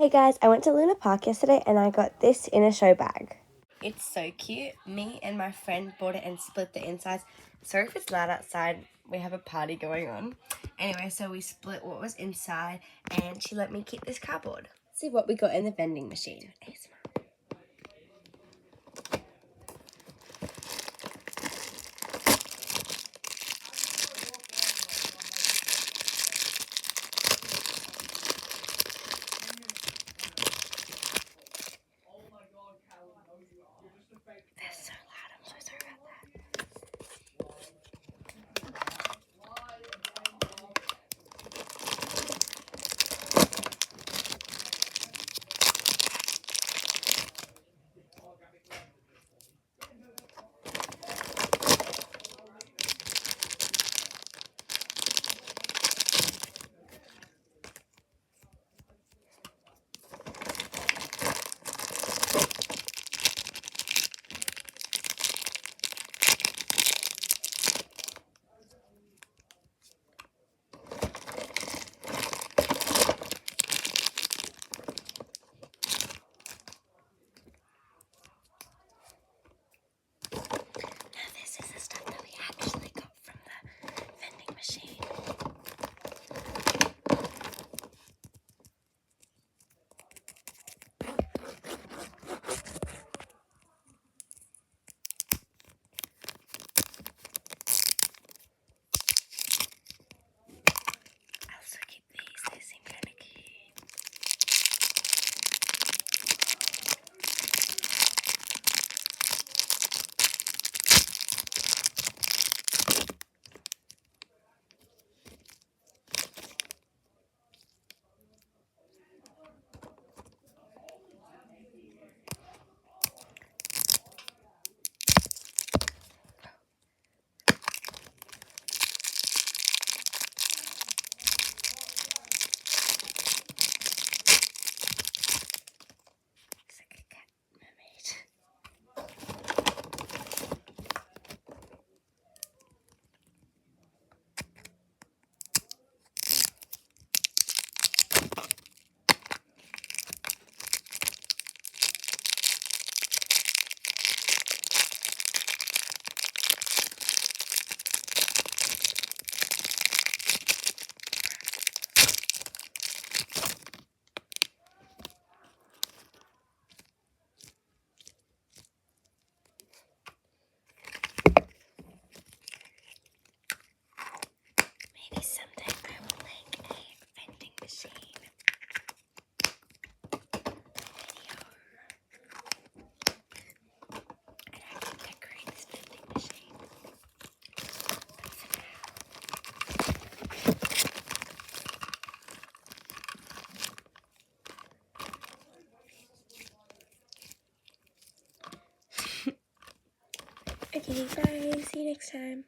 Hey guys, I went to Luna Park yesterday and I got this in a show bag. It's so cute. Me and my friend bought it and split the insides. Sorry if it's loud outside. We have a party going on. Anyway, so we split what was inside and she let me keep this cardboard. Let's see what we got in the vending machine. ASMR. They're so loud. I'm so sorry about that. Now this is the stuff that we actually got from the vending machine. I also keep these, they seem kind of cute. It's like a cat mermaid. Maybe someday I will make a vending machine video. And I can decorate this vending machine. Okay, bye. See you next time.